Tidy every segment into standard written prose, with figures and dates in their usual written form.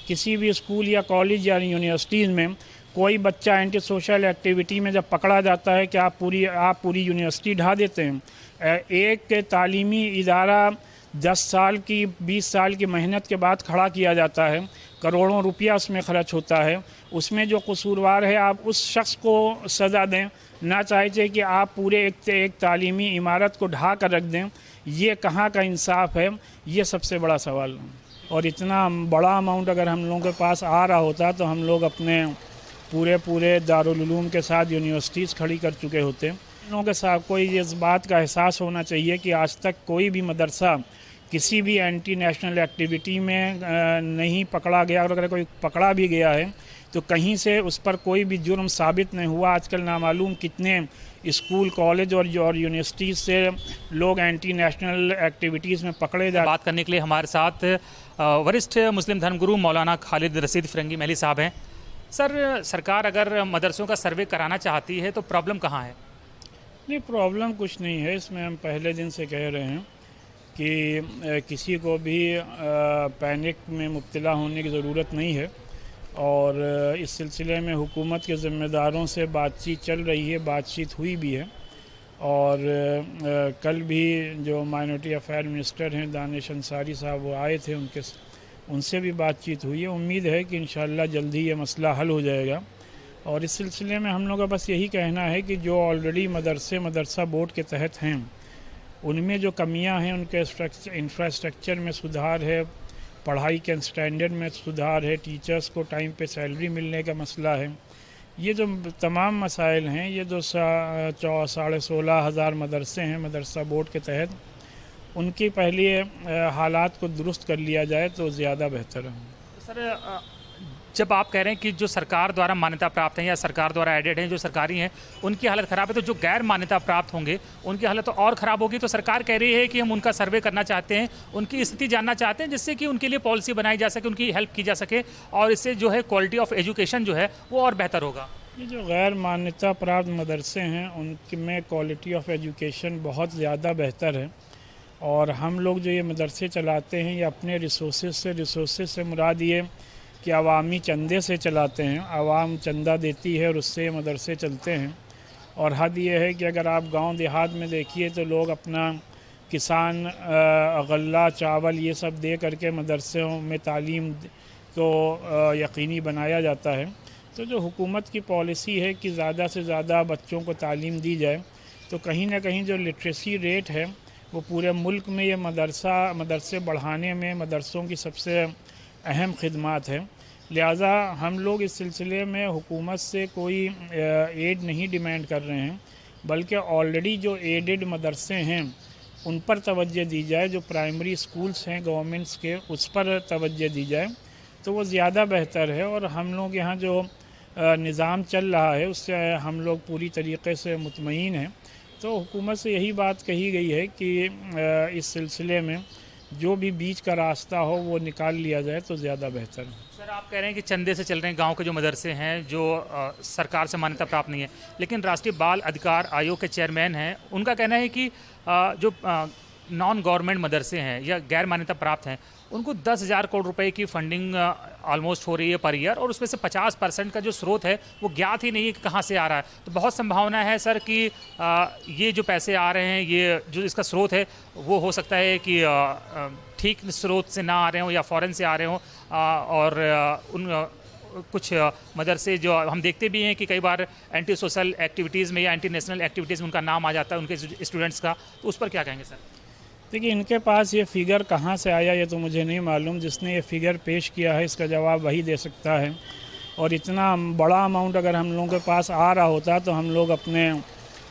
किसी भी स्कूल या कॉलेज या यूनिवर्सिटीज़ में कोई बच्चा एंटी सोशल एक्टिविटी में जब पकड़ा जाता है कि आप पूरी यूनिवर्सिटी ढा देते हैं। एक तालीमी इदारा 10 साल की 20 साल की मेहनत के बाद खड़ा किया जाता है, करोड़ों रुपया उसमें खर्च होता है, उसमें जो कसूरवार है आप उस शख्स को सज़ा दें, ना चाहिए कि आप पूरे एक तालीमी इमारत को ढा कर रख दें। ये कहाँ का इंसाफ है, ये सबसे बड़ा सवाल है। और इतना बड़ा अमाउंट अगर हम लोगों के पास आ रहा होता तो हम लोग अपने पूरे दारुल उलूम के साथ यूनिवर्सिटीज़ खड़ी कर चुके होते। इन लोगों के साथ कोई इस बात का एहसास होना चाहिए कि आज तक कोई भी मदरसा किसी भी एंटी नेशनल एक्टिविटी में नहीं पकड़ा गया, और अगर कोई पकड़ा भी गया है तो कहीं से उस पर कोई भी जुर्म साबित नहीं हुआ। आजकल नामालूम कितने स्कूल, कॉलेज और यूनिवर्सिटीज़ से लोग एंटी नेशनल एक्टिविटीज़ में पकड़े जा। बात करने के लिए हमारे साथ वरिष्ठ मुस्लिम धर्मगुरु मौलाना खालिद रशीद फ़िरंगी महली साहब हैं। सर, सरकार अगर मदरसों का सर्वे कराना चाहती है तो प्रॉब्लम कहाँ है? नहीं, प्रॉब्लम कुछ नहीं है इसमें। हम पहले दिन से कह रहे हैं कि किसी को भी पैनिक में मुब्तला होने की ज़रूरत नहीं है, और इस सिलसिले में हुकूमत के ज़िम्मेदारों से बातचीत चल रही है, बातचीत हुई भी है। और कल भी जो माइनॉरिटी अफेयर मिनिस्टर हैं दानिश अंसारी साहब, वो आए थे, उनसे भी बातचीत हुई है। उम्मीद है कि इंशाअल्लाह जल्दी ये मसला हल हो जाएगा। और इस सिलसिले में हम लोग का बस यही कहना है कि जो ऑलरेडी मदरसा बोर्ड के तहत हैं, उनमें जो कमियां हैं, उनके इंफ्रास्ट्रक्चर में सुधार है, पढ़ाई के स्टैंडर्ड में सुधार है, टीचर्स को टाइम पे सैलरी मिलने का मसला है, ये जो तमाम मसाइल हैं, ये जो 16,500 मदरसे हैं मदरसा बोर्ड के तहत, उनकी पहले हालात को दुरुस्त कर लिया जाए तो ज़्यादा बेहतर है। सर, जब आप कह रहे हैं कि जो सरकार द्वारा मान्यता प्राप्त हैं या सरकार द्वारा एडेड हैं, जो सरकारी हैं, उनकी हालत ख़राब है, तो जो गैर मान्यता प्राप्त होंगे उनकी हालत तो और ख़राब होगी। तो सरकार कह रही है कि हम उनका सर्वे करना चाहते हैं, उनकी स्थिति जानना चाहते हैं, जिससे कि उनके लिए पॉलिसी बनाई जा सके, उनकी हेल्प की जा सके, और इससे जो है क्वालिटी ऑफ एजुकेशन जो है वो और बेहतर होगा। ये जो गैर मान्यता प्राप्त मदरसे हैं उनमें क्वालिटी ऑफ एजुकेशन बहुत ज़्यादा बेहतर है। और हम लोग जो ये मदरसे चलाते हैं ये अपने रिसोर्सेज से मुराद ये कि अवामी चंदे से चलाते हैं। आवाम चंदा देती है और उससे मदरसे चलते हैं। और हद ये है कि अगर आप गांव देहात में देखिए तो लोग अपना किसान गल्ला, चावल ये सब दे करके मदरसों में तालीम को यकीनी बनाया जाता है। तो जो हुकूमत की पॉलिसी है कि ज़्यादा से ज़्यादा बच्चों को तालीम दी जाए, तो कहीं ना कहीं जो लिटरेसी रेट है वो पूरे मुल्क में ये मदरसे बढ़ाने में मदरसों की सबसे अहम खिदमात है। लिहाजा हम लोग इस सिलसिले में हुकूमत से कोई एड नहीं डिमांड कर रहे हैं, बल्कि ऑलरेडी जो एडेड मदरसे हैं उन पर तवज्जो दी जाए। जो प्राइमरी स्कूल्स हैं गवर्नमेंट्स के, उस पर तवज्जो दी जाए तो वो ज़्यादा बेहतर है। और हम लोग यहाँ जो निज़ाम चल रहा है उससे हम लोग पूरी तरीके से मुतमईन हैं। तो हुकूमत से यही बात कही गई है कि इस सिलसिले में जो भी बीच का रास्ता हो वो निकाल लिया जाए तो ज़्यादा बेहतर है। सर, आप कह रहे हैं कि चंदे से चल रहे हैं गांव के जो मदरसे हैं, जो सरकार से मान्यता प्राप्त नहीं है, लेकिन राष्ट्रीय बाल अधिकार आयोग के चेयरमैन हैं, उनका कहना है कि जो नॉन गवर्नमेंट मदरसे हैं या गैर मान्यता प्राप्त हैं, उनको 10,000 करोड़ रुपए की फंडिंग ऑलमोस्ट हो रही है पर ईयर, और उसमें से 50% का जो स्रोत है वो ज्ञात ही नहीं है कि कहाँ से आ रहा है। तो बहुत संभावना है सर कि ये जो पैसे आ रहे हैं, ये जो इसका स्रोत है वो हो सकता है कि ठीक स्रोत से ना आ रहे हों या फ़ॉरेन से आ रहे हों। और उन कुछ मदरसे जो हम देखते भी हैं कि कई बार एंटी सोशल एक्टिविटीज़ में या एंटी नेशनल एक्टिविटीज़ में उनका नाम आ जाता है उनके स्टूडेंट्स का, तो उस पर क्या कहेंगे सर? देखिए, इनके पास ये फ़िगर कहाँ से आया ये तो मुझे नहीं मालूम। जिसने ये फ़िगर पेश किया है इसका जवाब वही दे सकता है। और इतना बड़ा अमाउंट अगर हम लोगों के पास आ रहा होता तो हम लोग अपने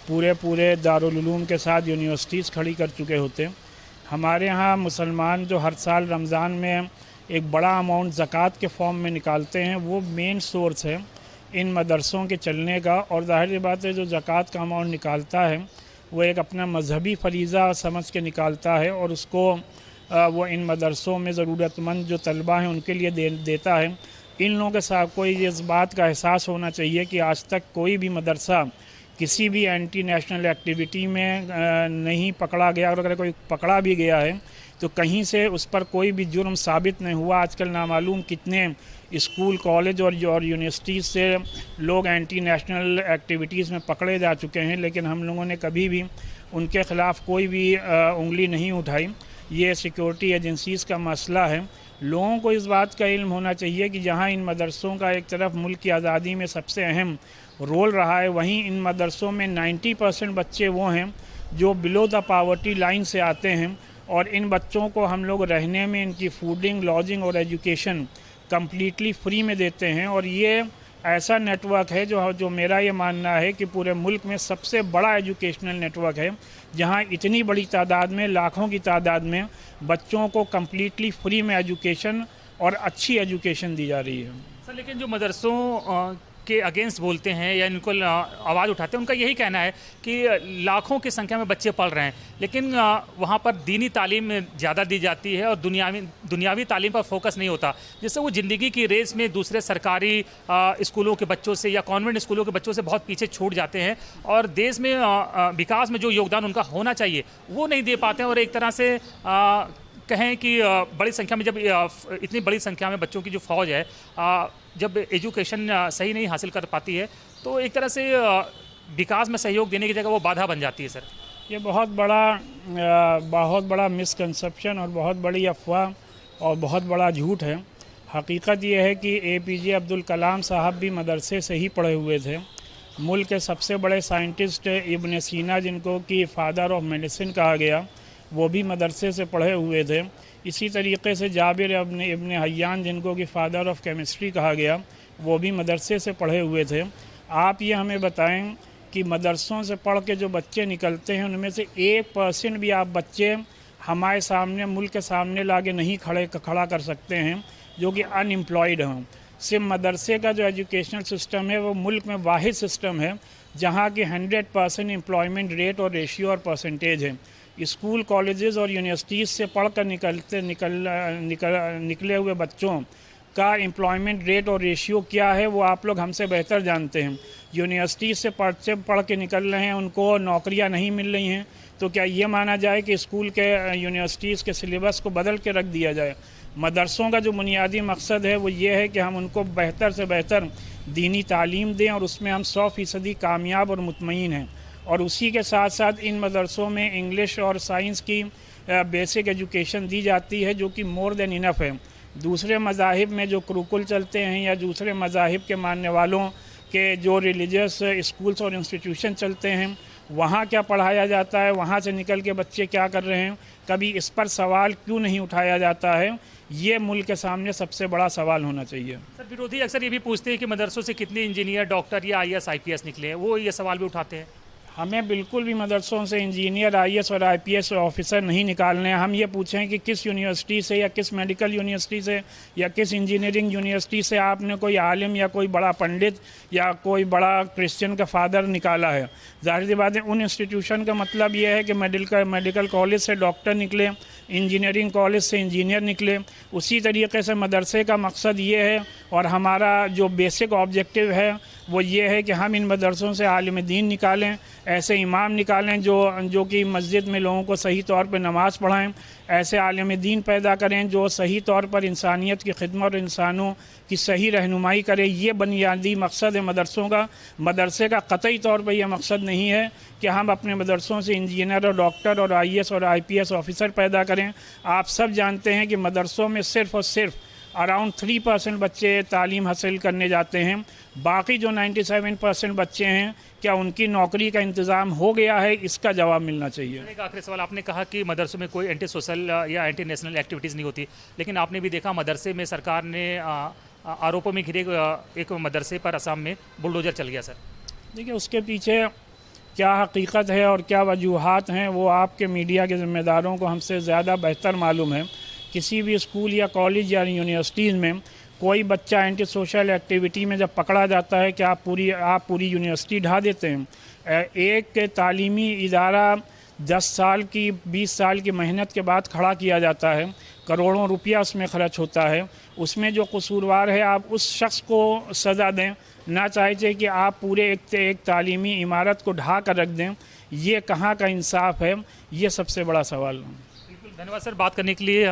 पूरे दारुल उलूम के साथ यूनिवर्सिटीज़ खड़ी कर चुके होते। हमारे यहाँ मुसलमान जो हर साल रमज़ान में एक बड़ा अमाउंट ज़कात के फॉर्म में निकालते हैं, वो मेन सोर्स है इन मदरसों के चलने का। और ज़ाहिर बात है जो ज़कात का अमाउंट निकालता है वो एक अपना मजहबी फरीज़ा समझ के निकालता है, और उसको वो इन मदरसों में ज़रूरतमंद जो तलबा हैं उनके लिए देता है। इन लोगों के साथ कोई इस बात का एहसास होना चाहिए कि आज तक कोई भी मदरसा किसी भी एंटी नेशनल एक्टिविटी में नहीं पकड़ा गया, और अगर कोई पकड़ा भी गया है तो कहीं से उस पर कोई भी जुर्म साबित नहीं हुआ। आजकल नामालूम कितने स्कूल, कॉलेज और यूनिवर्सिटीज़ से लोग एंटी नेशनल एक्टिविटीज़ में पकड़े जा चुके हैं, लेकिन हम लोगों ने कभी भी उनके ख़िलाफ़ कोई भी उंगली नहीं उठाई। ये सिक्योरिटी एजेंसीज़ का मसला है। लोगों को इस बात का इल्म होना चाहिए कि जहाँ इन मदरसों का एक तरफ मुल्क की आज़ादी में सबसे अहम रोल रहा है, वहीं इन मदरसों में 90% बच्चे वो हैं जो बिलो द पावर्टी लाइन से आते हैं, और इन बच्चों को हम लोग रहने में इनकी फूडिंग, लॉजिंग और एजुकेशन कम्प्लीटली फ्री में देते हैं। और ये ऐसा नेटवर्क है जो मेरा ये मानना है कि पूरे मुल्क में सबसे बड़ा एजुकेशनल नेटवर्क है, जहाँ इतनी बड़ी तादाद में, लाखों की तादाद में बच्चों को कम्प्लीटली फ्री में एजुकेशन और अच्छी एजुकेशन दी जा रही है। सर, लेकिन जो मदरसों के अगेंस्ट बोलते हैं या इनको आवाज़ उठाते हैं, उनका यही कहना है कि लाखों की संख्या में बच्चे पढ़ रहे हैं, लेकिन वहाँ पर दीनी तालीम ज़्यादा दी जाती है और दुनियावी तालीम पर फोकस नहीं होता, जिससे वो ज़िंदगी की रेस में दूसरे सरकारी स्कूलों के बच्चों से या कॉन्वेंट स्कूलों के बच्चों से बहुत पीछे छूट जाते हैं, और देश में विकास में जो योगदान उनका होना चाहिए वो नहीं दे पाते हैं। और एक तरह से कहें कि बड़ी संख्या में, जब इतनी बड़ी संख्या में बच्चों की जो फ़ौज है, जब एजुकेशन सही नहीं हासिल कर पाती है, तो एक तरह से विकास में सहयोग देने की जगह वो बाधा बन जाती है। सर, ये बहुत बड़ा मिसकंसेप्शन और बहुत बड़ी अफवाह और बहुत बड़ा झूठ है। हकीकत ये है कि APJ अब्दुल कलाम साहब भी मदरसे से ही पढ़े हुए थे। मुल्क के सबसे बड़े साइंटिस्ट इब्न सीना, जिनको कि फादर ऑफ मेडिसिन कहा गया, वो भी मदरसे से पढ़े हुए थे। इसी तरीके से जाबिर इब्न हय्यान, जिनको कि फादर ऑफ केमिस्ट्री कहा गया, वो भी मदरसे से पढ़े हुए थे। आप ये हमें बताएं कि मदरसों से पढ़ के जो बच्चे निकलते हैं, उनमें से 1% भी आप बच्चे हमारे सामने, मुल्क के सामने लाके नहीं खड़ा कर सकते हैं जो कि अनएम्प्लॉयड हों। सिर्फ मदरसे का जो एजुकेशनल सिस्टम है वो मुल्क में वाहिद सिस्टम है जहाँ की 100% एम्प्लॉयमेंट रेट और रेशियो और परसेंटेज है। स्कूल, कॉलेजेस और यूनिवर्सिटीज़ से पढ़कर निकले हुए बच्चों का एम्प्लॉयमेंट रेट और रेशियो क्या है वो आप लोग हमसे बेहतर जानते हैं। यूनिवर्सिटी से पढ़ के निकल रहे हैं, उनको नौकरियां नहीं मिल रही हैं, तो क्या ये माना जाए कि स्कूल के, यूनिवर्सिटीज़ के सिलेबस को बदल के रख दिया जाए? मदरसों का जो बुनियादी मकसद है वो ये है कि हम उनको बेहतर से बेहतर दीनी तालीम दें और उसमें हम 100% कामयाब और मुतमईन हैं। और उसी के साथ साथ इन मदरसों में इंग्लिश और साइंस की बेसिक एजुकेशन दी जाती है, जो कि मोर देन इनफ है। दूसरे मज़ाहिब में जो कुरुकुल चलते हैं या दूसरे मज़ाहिब के मानने वालों के जो रिलीजियस स्कूल्स और इंस्टीट्यूशन चलते हैं, वहाँ क्या पढ़ाया जाता है, वहाँ से निकल के बच्चे क्या कर रहे हैं, कभी इस पर सवाल क्यों नहीं उठाया जाता है? ये मुल्क के सामने सबसे बड़ा सवाल होना चाहिए। सर, विरोधी अक्सर ये भी पूछते हैं कि मदरसों से कितने इंजीनियर, डॉक्टर या IAS IPS निकले हैं, वो ये सवाल भी उठाते हैं। हमें बिल्कुल भी मदरसों से इंजीनियर, IAS और IPS ऑफिसर नहीं निकालने हैं। हम ये पूछें कि किस यूनिवर्सिटी से या किस मेडिकल यूनिवर्सिटी से या किस इंजीनियरिंग यूनिवर्सिटी से आपने कोई आलिम या कोई बड़ा पंडित या कोई बड़ा क्रिश्चियन का फादर निकाला है। जाहिर सी बात है, उन इंस्टीट्यूशन का मतलब ये है कि मेडिकल कॉलेज से डॉक्टर निकले, इंजीनियरिंग कॉलेज से इंजीनियर निकले। उसी तरीके से मदरसे का मकसद ये है और हमारा जो बेसिक ऑब्जेक्टिव है वो ये है कि हम इन मदरसों से आलिम दीन निकालें, ऐसे इमाम निकालें जो कि मस्जिद में लोगों को सही तौर पर नमाज़ पढ़ाएं, ऐसे आलिम दीन पैदा करें जो सही तौर पर इंसानियत की खिदमत और इंसानों की सही रहनुमाई करें। ये बुनियादी मकसद है मदरसों का। मदरसे का कतई तौर पर यह मकसद नहीं है कि हम अपने मदरसों से इंजीनियर और डॉक्टर और IAS और IPS ऑफिसर पैदा करें। आप सब जानते हैं कि मदरसों में सिर्फ़ और सिर्फ अराउंड 3% बच्चे तालीम हासिल करने जाते हैं। बाकी जो 97% बच्चे हैं, क्या उनकी नौकरी का इंतज़ाम हो गया है? इसका जवाब मिलना चाहिए। एक आखिरी सवाल, आपने कहा कि मदरसों में कोई एंटी सोशल या एंटी नेशनल एक्टिविटीज़ नहीं होती, लेकिन आपने भी देखा मदरसे में सरकार ने आरोपों में घिरे एक मदरसे पर असम में बुलडोजर चल गया। सर, देखिए, उसके पीछे क्या हकीकत है और क्या वजूहात हैं वो आपके मीडिया के ज़िम्मेदारों को हमसे ज़्यादा बेहतर मालूम है। किसी भी स्कूल या कॉलेज या यूनिवर्सिटीज़ में कोई बच्चा एंटी सोशल एक्टिविटी में जब पकड़ा जाता है कि आप पूरी यूनिवर्सिटी ढा देते हैं। एक तालीमी इदारा 10 साल की 20 साल की मेहनत के बाद खड़ा किया जाता है, करोड़ों रुपया उसमें खर्च होता है। उसमें जो कसूरवार है आप उस शख्स को सज़ा दें, ना चाहिए कि आप पूरे एक तालीमी इमारत को ढा कर रख दें। ये कहाँ का इंसाफ है? ये सबसे बड़ा सवाल है। धन्यवाद सर बात करने के लिए।